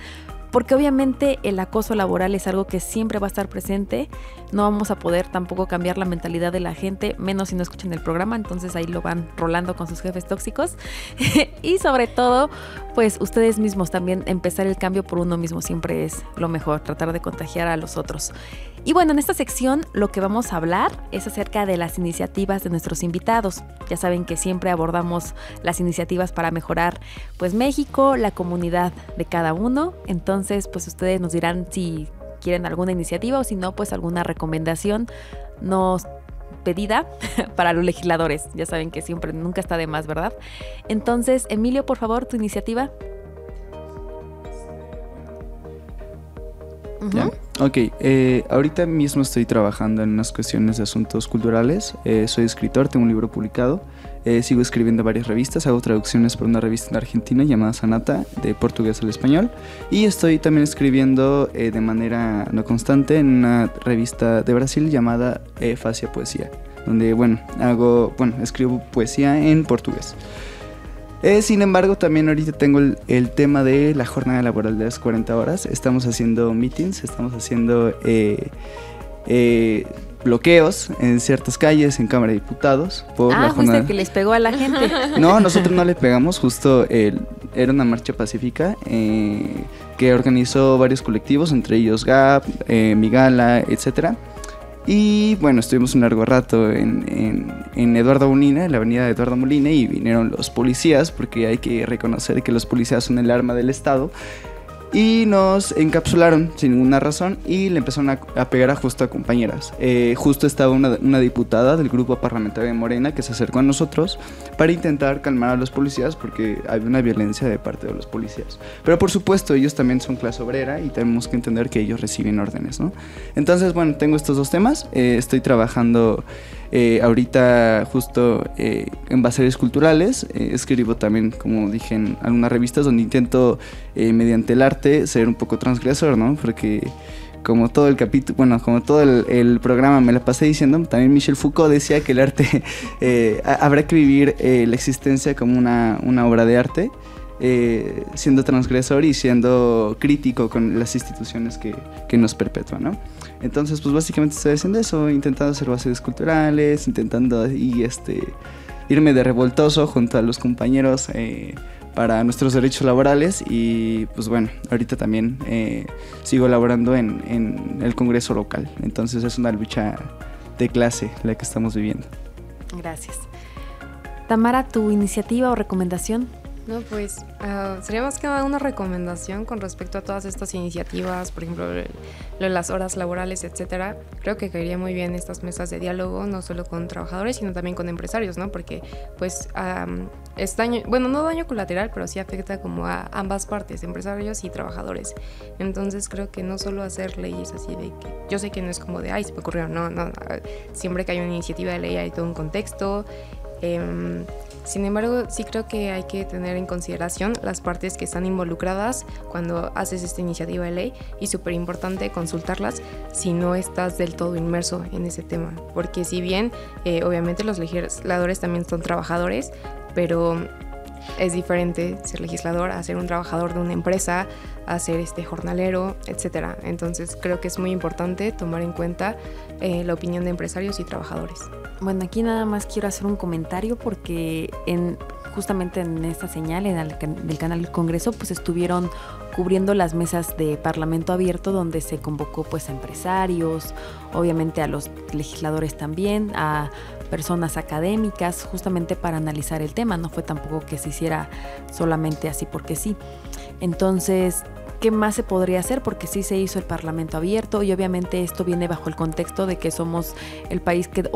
porque obviamente el acoso laboral es algo que siempre va a estar presente, no vamos a poder tampoco cambiar la mentalidad de la gente, menos si no escuchan el programa, entonces ahí lo van rolando con sus jefes tóxicos. Y sobre todo, pues ustedes mismos también, empezar el cambio por uno mismo siempre es lo mejor, tratar de contagiar a los otros. Y bueno, en esta sección lo que vamos a hablar es acerca de las iniciativas de nuestros invitados. Ya saben que siempre abordamos las iniciativas para mejorar pues México, la comunidad de cada uno. Entonces pues ustedes nos dirán si quieren alguna iniciativa o si no, pues alguna recomendación nos pedida para los legisladores. Ya saben que siempre, nunca está de más, ¿verdad? Entonces, Emilio, por favor, tu iniciativa. ¿Ya? Ok, ahorita mismo estoy trabajando en unas cuestiones de asuntos culturales. Soy escritor, tengo un libro publicado. Sigo escribiendo varias revistas, hago traducciones para una revista en Argentina llamada Sanata, de portugués al español. Y estoy también escribiendo de manera no constante en una revista de Brasil llamada Facia Poesía, donde, escribo poesía en portugués. Sin embargo, también ahorita tengo el tema de la jornada laboral de las 40 horas. Estamos haciendo meetings, estamos haciendo bloqueos en ciertas calles, en Cámara de Diputados. Por la jornada. Justo que les pegó a la gente. No, nosotros no le pegamos, justo era una marcha pacífica que organizó varios colectivos, entre ellos GAP, Migala, etcétera. Y bueno, estuvimos un largo rato en Eduardo Molina, en la avenida de Eduardo Molina, y vinieron los policías, porque hay que reconocer que los policías son el arma del Estado, y nos encapsularon sin ninguna razón y le empezaron a pegar justo a compañeras. Justo estaba una diputada del grupo parlamentario de Morena que se acercó a nosotros para intentar calmar a los policías, porque había una violencia de parte de los policías. Pero por supuesto ellos también son clase obrera y tenemos que entender que ellos reciben órdenes, ¿no? Entonces, bueno, tengo estos dos temas. Estoy trabajando ahorita justo en bazares culturales. Escribo también, como dije, en algunas revistas donde intento mediante el arte ser un poco transgresor, ¿no? Porque como todo el capítulo, como todo el programa me la pasé diciendo, también Michel Foucault decía que el arte habrá que vivir la existencia como una obra de arte, siendo transgresor y siendo crítico con las instituciones que nos perpetúan, ¿no? Entonces, pues básicamente estoy haciendo eso, intentando hacer bases culturales, intentando irme de revoltoso junto a los compañeros para nuestros derechos laborales. Y pues bueno, ahorita también sigo laborando en el Congreso local. Entonces es una lucha de clase la que estamos viviendo. Gracias. Tamara, ¿tu iniciativa o recomendación? No, pues sería más que nada una recomendación con respecto a todas estas iniciativas, por ejemplo, lo de las horas laborales, etcétera. Creo que caería muy bien estas mesas de diálogo, no solo con trabajadores, sino también con empresarios, ¿no? Porque, pues, es daño, bueno, no daño colateral, pero sí afecta como a ambas partes, empresarios y trabajadores. Entonces, creo que no solo hacer leyes así de que, yo sé que no es como de, ay, se me ocurrió, no, siempre que hay una iniciativa de ley hay todo un contexto. Sin embargo, sí creo que hay que tener en consideración las partes que están involucradas cuando haces esta iniciativa de ley, y súper importante consultarlas si no estás del todo inmerso en ese tema, porque si bien obviamente los legisladores también son trabajadores, pero es diferente ser legislador a ser un trabajador de una empresa, a ser jornalero, etcétera. Entonces creo que es muy importante tomar en cuenta la opinión de empresarios y trabajadores. Bueno, aquí nada más quiero hacer un comentario porque justamente en esta señal del canal del Congreso pues estuvieron cubriendo las mesas de Parlamento Abierto, donde se convocó pues a empresarios, obviamente a los legisladores también, a personas académicas, justamente para analizar el tema. No fue tampoco que se hiciera solamente así porque sí. Entonces, ¿qué más se podría hacer? Porque sí se hizo el Parlamento Abierto, y obviamente esto viene bajo el contexto de que somos el país que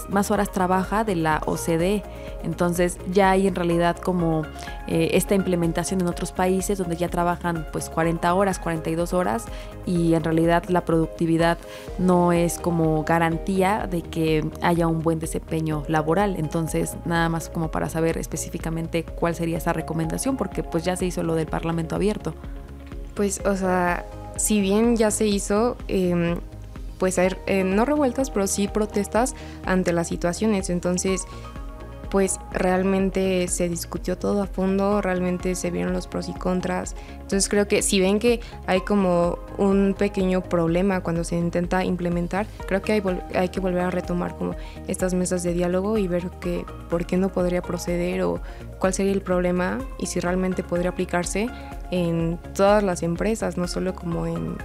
más horas trabaja de la OCDE. Entonces ya hay en realidad como esta implementación en otros países donde ya trabajan pues 40 horas, 42 horas, y en realidad la productividad no es como garantía de que haya un buen desempeño laboral. Entonces, nada más como para saber específicamente cuál sería esa recomendación, porque pues ya se hizo lo del Parlamento Abierto. Pues, o sea, si bien ya se hizo, pues hay, no revueltas, pero sí protestas ante las situaciones. Entonces, pues realmente se discutió todo a fondo, realmente se vieron los pros y contras. Entonces creo que si ven que hay como un pequeño problema cuando se intenta implementar, creo que hay que volver a retomar como estas mesas de diálogo y ver que por qué no podría proceder o cuál sería el problema y si realmente podría aplicarse en todas las empresas, no solo como en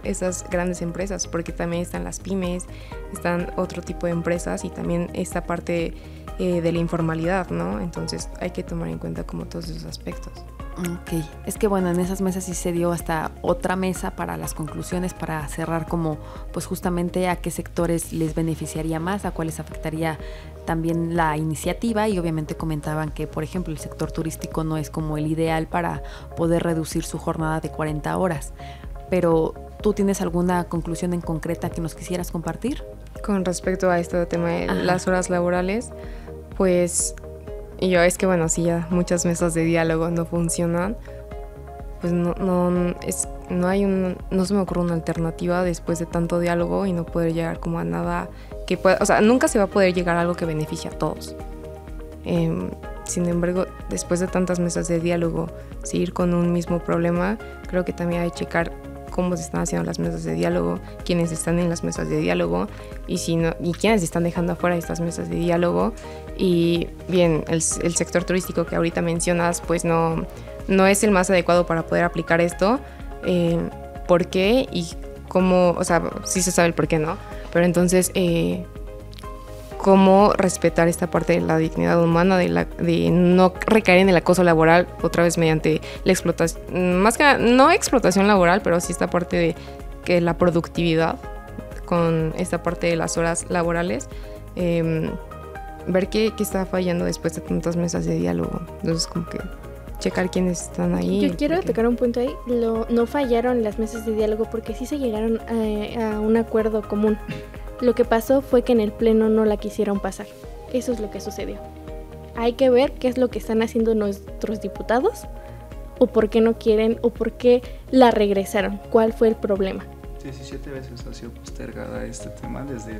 esas grandes empresas, porque también están las pymes, están otro tipo de empresas y también esta parte de la informalidad, ¿no? Entonces hay que tomar en cuenta como todos esos aspectos. Ok, es que bueno, en esas mesas sí se dio hasta otra mesa para las conclusiones, para cerrar como pues justamente a qué sectores les beneficiaría más, a cuáles afectaría también la iniciativa y obviamente comentaban que por ejemplo el sector turístico no es como el ideal para poder reducir su jornada de 40 horas, pero ¿tú tienes alguna conclusión en concreta que nos quisieras compartir? Con respecto a este tema de las horas laborales, pues es que bueno, si ya muchas mesas de diálogo no funcionan, pues no se me ocurre una alternativa después de tanto diálogo y no poder llegar como a nada que pueda, o sea, nunca se va a poder llegar a algo que beneficie a todos. Sin embargo, después de tantas mesas de diálogo, seguir con un mismo problema, creo que también hay que checar cómo se están haciendo las mesas de diálogo, quiénes están en las mesas de diálogo y quiénes están dejando afuera estas mesas de diálogo. Y bien, el sector turístico que ahorita mencionas, pues no es el más adecuado para poder aplicar esto. ¿Por qué? Y cómo, o sea, sí se sabe el por qué, ¿no? Pero entonces, cómo respetar esta parte de la dignidad humana, de no recaer en el acoso laboral, otra vez mediante la explotación, más que no explotación laboral, pero sí esta parte de que la productividad con esta parte de las horas laborales, ver qué está fallando después de tantas mesas de diálogo. Entonces como que checar quiénes están ahí. Yo quiero tocar un punto ahí. No fallaron las mesas de diálogo porque sí se llegaron a un acuerdo común. Lo que pasó fue que en el pleno no la quisieron pasar. Eso es lo que sucedió. Hay que ver qué es lo que están haciendo nuestros diputados o por qué no quieren o por qué la regresaron. ¿Cuál fue el problema? 17 veces ha sido postergada este tema desde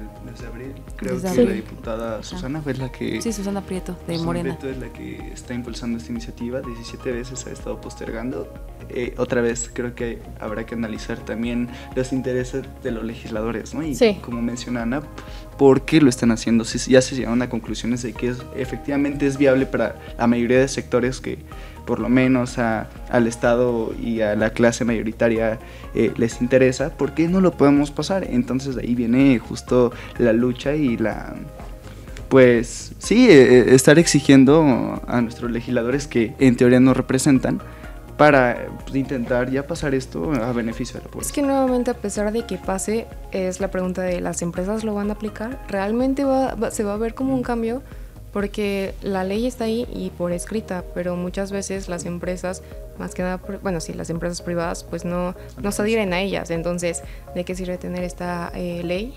abril. Creo Desde que abril. la diputada Susana fue la que... Sí, Susana Prieto, de Susana Morena. Prieto es la que está impulsando esta iniciativa. 17 veces ha estado postergando. Otra vez creo que habrá que analizar también los intereses de los legisladores, ¿no? Y sí, como menciona Ana, ¿por qué lo están haciendo? Ya se llegaron a conclusiones de que efectivamente es viable para la mayoría de sectores que por lo menos al Estado y a la clase mayoritaria les interesa. ¿Por qué no lo podemos pasar? Entonces de ahí viene justo la lucha y pues sí, estar exigiendo a nuestros legisladores que en teoría nos representan para intentar ya pasar esto a beneficio de la población. Es que nuevamente, a pesar de que pase, es la pregunta de ¿las empresas lo van a aplicar? ¿Realmente se va a ver como un cambio? Porque la ley está ahí y por escrita, pero muchas veces las empresas, más que nada, las empresas privadas, pues no se adhieren a ellas. Entonces, ¿de qué sirve tener esta ley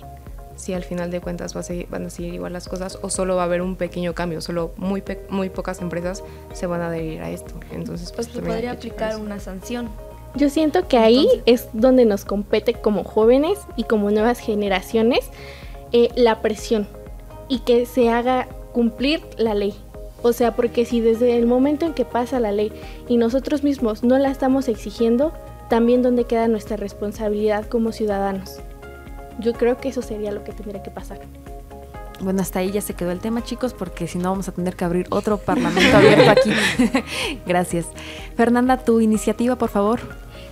si al final de cuentas van a seguir igual las cosas o solo va a haber un pequeño cambio? Solo muy pocas empresas se van a adherir a esto. Entonces, Pues se podría aplicar una sanción. yo siento que ahí es donde nos compete como jóvenes y como nuevas generaciones la presión y que se haga cumplir la ley. O sea, porque si desde el momento en que pasa la ley y nosotros mismos no la estamos exigiendo, también dónde queda nuestra responsabilidad como ciudadanos. Yo creo que eso sería lo que tendría que pasar. Bueno, hasta ahí ya se quedó el tema, chicos, porque si no vamos a tener que abrir otro parlamento abierto aquí. Gracias. Fernanda, tu iniciativa, por favor.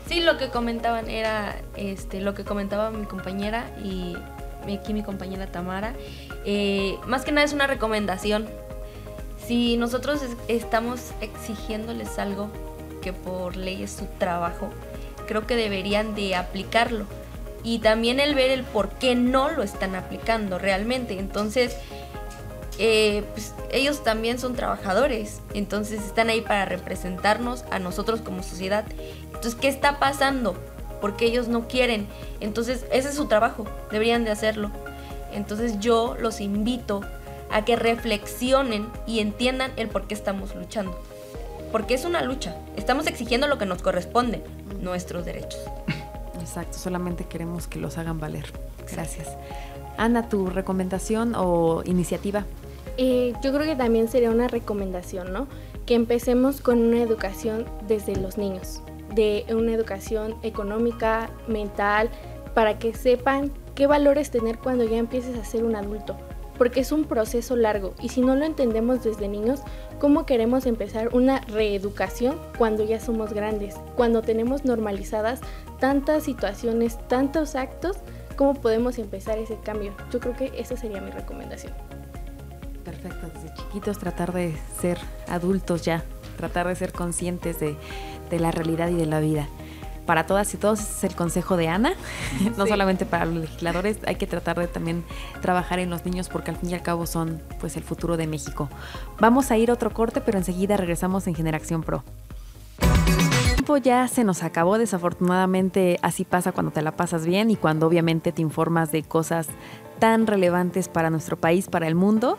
Sí, lo que comentaban era lo que comentaba mi compañera y aquí mi compañera Tamara. Más que nada es una recomendación. Si nosotros estamos exigiéndoles algo que por ley es su trabajo, creo que deberían de aplicarlo. Y también el ver el por qué no lo están aplicando realmente. Entonces, pues, ellos también son trabajadores. Entonces están ahí para representarnos a nosotros como sociedad. Entonces, ¿qué está pasando? Porque ellos no quieren. Entonces, ese es su trabajo. Deberían de hacerlo. Entonces, yo los invito a que reflexionen y entiendan el por qué estamos luchando. Porque es una lucha. Estamos exigiendo lo que nos corresponde, nuestros derechos. Exacto, solamente queremos que los hagan valer. Gracias. Ana, ¿tu recomendación o iniciativa? Yo creo que también sería una recomendación, ¿no? Que empecemos con una educación desde los niños, de una educación económica, mental, para que sepan qué valores tener cuando ya empieces a ser un adulto, porque es un proceso largo y si no lo entendemos desde niños, ¿cómo queremos empezar una reeducación cuando ya somos grandes? Cuando tenemos normalizadas tantas situaciones, tantos actos, ¿cómo podemos empezar ese cambio? Yo creo que esa sería mi recomendación. Perfecto, desde chiquitos tratar de ser adultos ya, tratar de ser conscientes de la realidad y de la vida. Para todas y todos ese es el consejo de Ana, no solamente para los legisladores, hay que tratar de también trabajar en los niños porque al fin y al cabo son pues el futuro de México. Vamos a ir a otro corte, pero enseguida regresamos en Generación Pro. El tiempo ya se nos acabó, desafortunadamente así pasa cuando te la pasas bien y cuando obviamente te informas de cosas tan relevantes para nuestro país, para el mundo.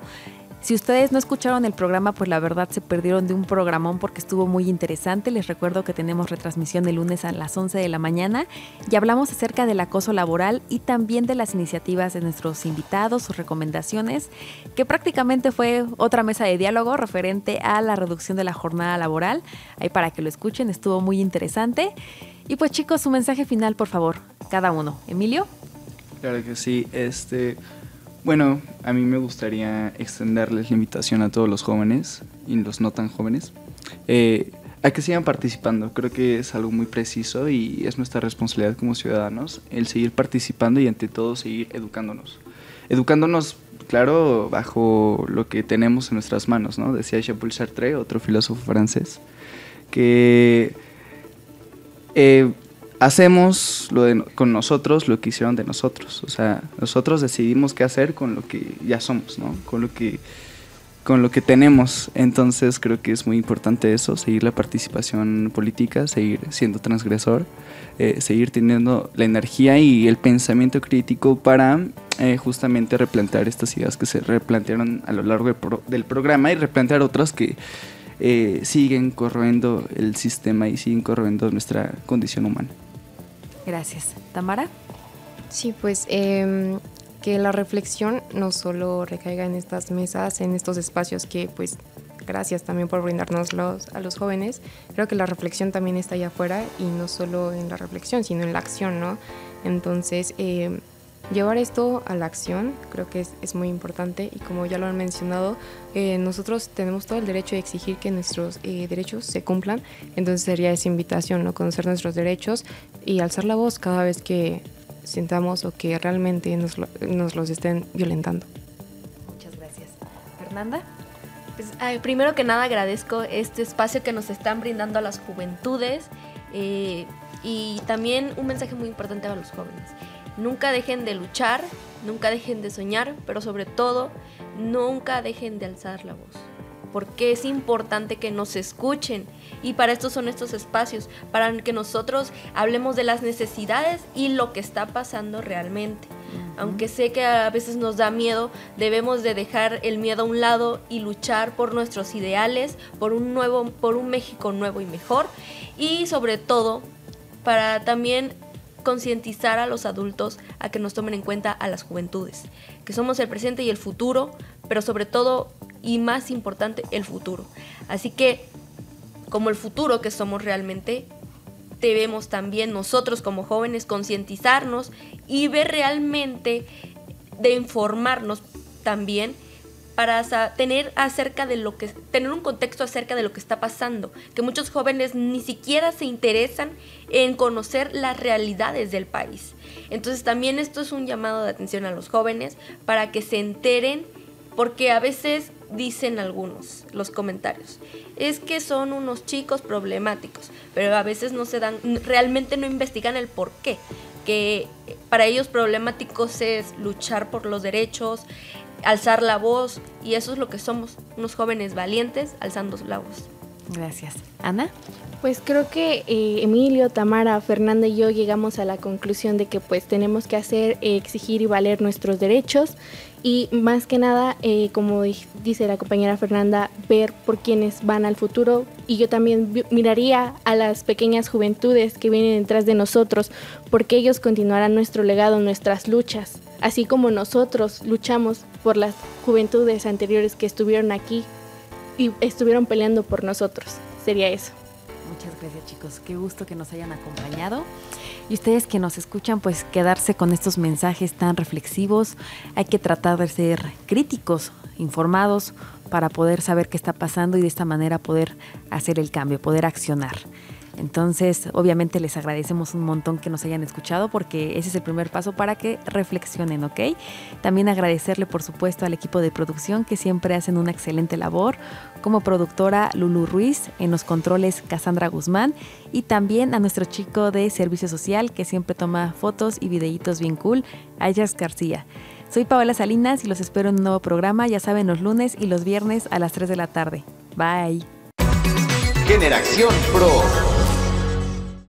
Si ustedes no escucharon el programa, pues la verdad se perdieron de un programón porque estuvo muy interesante. Les recuerdo que tenemos retransmisión el lunes a las 11 de la mañana y hablamos acerca del acoso laboral y también de las iniciativas de nuestros invitados, sus recomendaciones, que prácticamente fue otra mesa de diálogo referente a la reducción de la jornada laboral. Ahí para que lo escuchen, estuvo muy interesante. Y pues chicos, su mensaje final, por favor, cada uno. Emilio. Claro que sí, bueno, a mí me gustaría extenderles la invitación a todos los jóvenes y los no tan jóvenes a que sigan participando. Creo que es algo muy preciso y es nuestra responsabilidad como ciudadanos el seguir participando y ante todo seguir educándonos. Educándonos, claro, bajo lo que tenemos en nuestras manos, ¿no? Decía Jean-Paul Sartre, otro filósofo francés, que hacemos con nosotros lo que hicieron de nosotros. O sea, nosotros decidimos qué hacer con lo que ya somos, ¿no? Con lo que tenemos. Entonces creo que es muy importante eso, seguir la participación política, seguir siendo transgresor, seguir teniendo la energía y el pensamiento crítico para justamente replantear estas ideas que se replantearon a lo largo del programa y replantear otras que siguen corroyendo el sistema y siguen corroyendo nuestra condición humana. Gracias. ¿Tamara? Sí, pues que la reflexión no solo recaiga en estas mesas, en estos espacios que pues gracias también por brindárnoslos a los jóvenes. Creo que la reflexión también está allá afuera y no solo en la reflexión, sino en la acción, ¿no? Entonces, llevar esto a la acción creo que es muy importante y como ya lo han mencionado, nosotros tenemos todo el derecho de exigir que nuestros derechos se cumplan, entonces sería esa invitación, ¿no? Conocer nuestros derechos y alzar la voz cada vez que sintamos o que realmente nos los estén violentando. Muchas gracias. ¿Fernanda? Pues, primero que nada agradezco este espacio que nos están brindando a las juventudes y también un mensaje muy importante a los jóvenes. Nunca dejen de luchar, nunca dejen de soñar, pero sobre todo, nunca dejen de alzar la voz. Porque es importante que nos escuchen y para esto son estos espacios, para que nosotros hablemos de las necesidades y lo que está pasando realmente. Aunque sé que a veces nos da miedo, debemos de dejar el miedo a un lado y luchar por nuestros ideales, por un México nuevo y mejor y sobre todo para también concientizar a los adultos a que nos tomen en cuenta a las juventudes, que somos el presente y el futuro, pero sobre todo y más importante, el futuro. Así que, como el futuro que somos realmente, debemos también nosotros como jóvenes concientizarnos y ver realmente, de informarnos también para tener un contexto acerca de lo que está pasando, que muchos jóvenes ni siquiera se interesan en conocer las realidades del país. Entonces también esto es un llamado de atención a los jóvenes para que se enteren, porque a veces dicen los comentarios, es que son unos chicos problemáticos, pero a veces realmente no investigan el por qué, que para ellos problemáticos es luchar por los derechos, alzar la voz, y eso es lo que somos, unos jóvenes valientes alzando la voz. Gracias. ¿Ana? Pues creo que Emilio, Tamara, Fernanda y yo llegamos a la conclusión de que pues tenemos que exigir y valer nuestros derechos y más que nada, como dice la compañera Fernanda, ver por quienes van al futuro, y yo también miraría a las pequeñas juventudes que vienen detrás de nosotros, porque ellos continuarán nuestro legado, nuestras luchas. así como nosotros luchamos por las juventudes anteriores que estuvieron aquí y estuvieron peleando por nosotros. Sería eso. Muchas gracias, chicos. Qué gusto que nos hayan acompañado. Y ustedes que nos escuchan, pues quedarse con estos mensajes tan reflexivos. Hay que tratar de ser críticos, informados, para poder saber qué está pasando y de esta manera poder hacer el cambio, poder accionar. Entonces, obviamente les agradecemos un montón que nos hayan escuchado porque ese es el primer paso para que reflexionen, ¿ok? También agradecerle, por supuesto, al equipo de producción que siempre hacen una excelente labor, como productora Lulu Ruiz, en los controles Cassandra Guzmán y también a nuestro chico de servicio social que siempre toma fotos y videitos bien cool, Ayers García. Soy Paola Salinas y los espero en un nuevo programa, ya saben, los lunes y los viernes a las 3 de la tarde. Bye. Generación Pro.